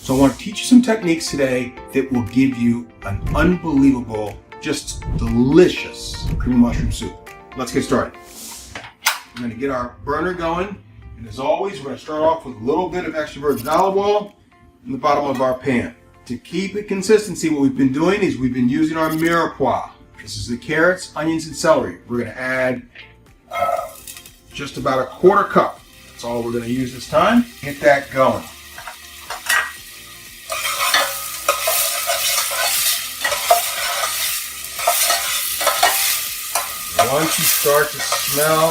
So I want to teach you some techniques today that will give you an unbelievable, just delicious creamy mushroom soup. Let's get started. We're going to get our burner going. And as always, we're going to start off with a little bit of extra virgin olive oil in the bottom of our pan. To keep it consistency, what we've been doing is we've been using our mirepoix. This is the carrots, onions, and celery. We're going to add just about a quarter cup. That's all we're going to use this time. Get that going. Once you start to smell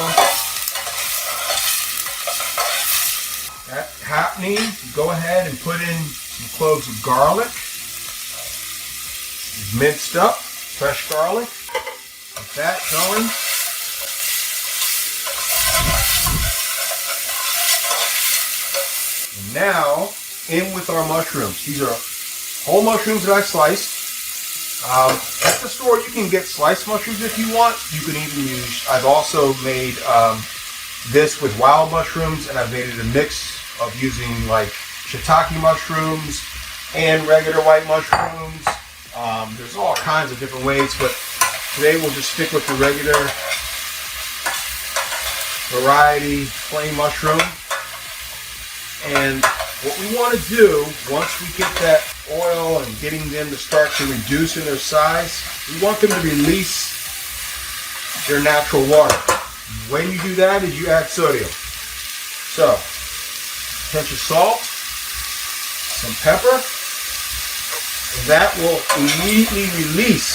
that happening, go ahead and put in some cloves of garlic. Minced up, fresh garlic. Get that going. And now, in with our mushrooms. These are whole mushrooms that I sliced. At the store, you can get sliced mushrooms if you want. You can even use, I've also made this with wild mushrooms, and I've made it a mix of using like shiitake mushrooms and regular white mushrooms. There's all kinds of different ways, but today we'll just stick with the regular variety plain mushroom. And what we want to do, once we get that oil and getting them to start to reduce in their size, we want them to release their natural water. The way you do that is you add sodium. So, a pinch of salt, some pepper, and that will immediately release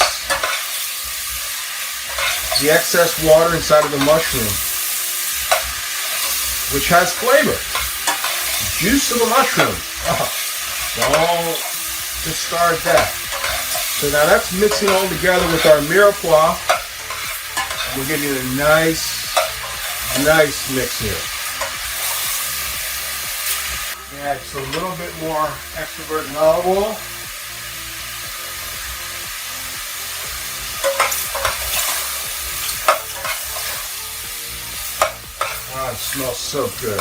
the excess water inside of the mushroom, which has flavor. Juice of a mushroom. Don't discard that. So now that's mixing all together with our mirepoix. We'll give you a nice mix here. Add just a little bit more extra virgin olive oil. Oh, it smells so good.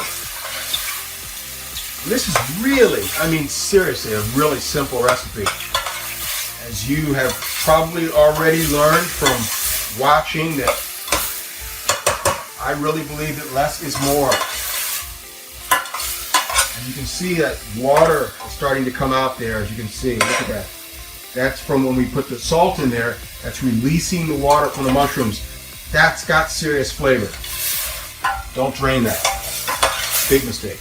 This is really, I mean seriously, a really simple recipe. As you have probably already learned from watching, that I really believe that less is more. And you can see that water is starting to come out there, as you can see. Look at that. That's from when we put the salt in there. That's releasing the water from the mushrooms. That's got serious flavor. Don't drain that. Big mistake.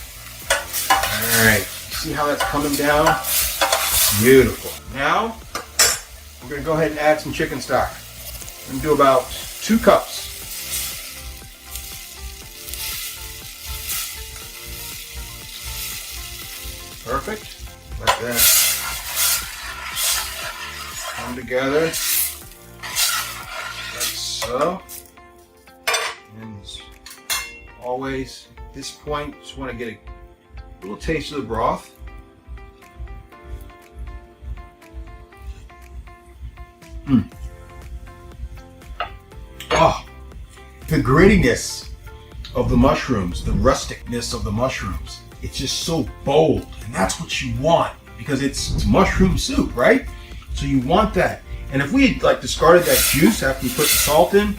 Alright, see how that's coming down? Beautiful. Now, we're going to go ahead and add some chicken stock. I'm going to do about 2 cups. Perfect. Let that come together. Like so. And always, at this point, just want to get a little taste of the broth. Oh, the grittiness of the mushrooms, the rusticness of the mushrooms. It's just so bold, and that's what you want because it's mushroom soup, right? So you want that. And if we had like discarded that juice after we put the salt in,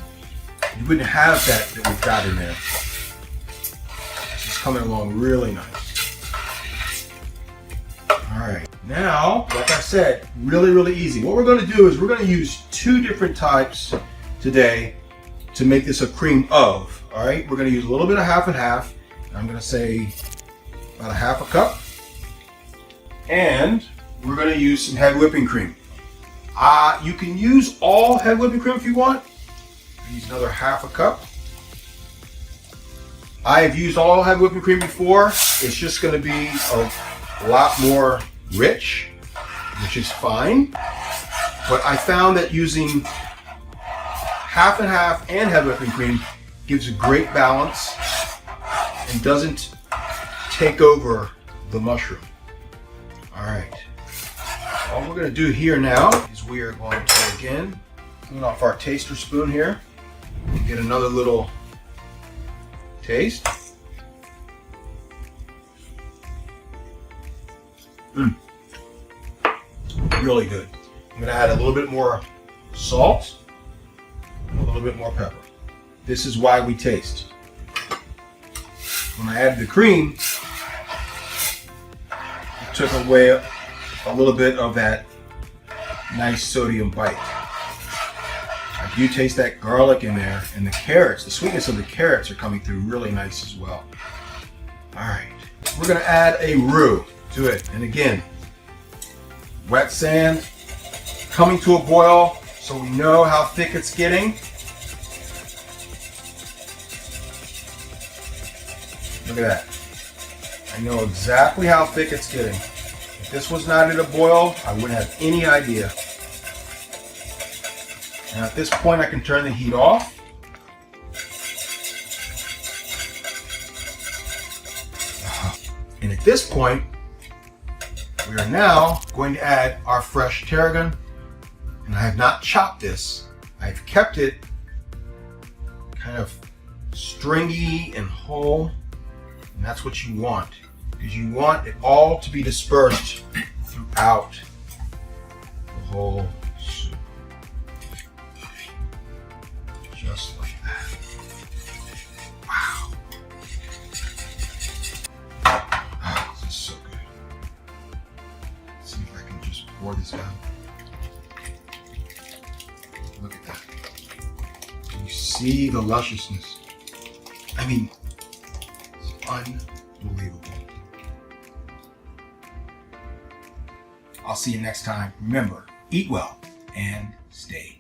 you wouldn't have that we've got in there. It's coming along really nice. Alright, now, like I said, really easy. What we're going to do is we're going to use 2 different types today to make this a cream of. Alright, we're going to use a little bit of half and half. I'm going to say about a half a cup. And we're going to use some heavy whipping cream. You can use all heavy whipping cream if you want. Use another half a cup. I have used all heavy whipping cream before. It's just going to be a lot more rich, which is fine. But I found that using half and half and heavy whipping cream gives a great balance and doesn't take over the mushroom. All right. All we're going to do here now is we are going to again clean off our taster spoon here and get another little taste. really good. I'm gonna add a little bit more salt and a little bit more pepper. This is why we taste. When I added the cream, it took away a little bit of that nice sodium bite. I do taste that garlic in there, and the carrots, the sweetness of the carrots are coming through really nice as well. All right, we're gonna add a roux to it. And again, wet sand coming to a boil so we know how thick it's getting. Look at that. I know exactly how thick it's getting. If this was not at a boil, I wouldn't have any idea. And at this point, I can turn the heat off. And at this point, we are now going to add our fresh tarragon. And I have not chopped this. I've kept it kind of stringy and whole. And that's what you want, because you want it all to be dispersed throughout the whole soup. Just like that. Wow. Oh, this is so good. Let's see if I can just pour this out. Look at that. Can you see the lusciousness? I mean, unbelievable. I'll see you next time. Remember, eat well and stay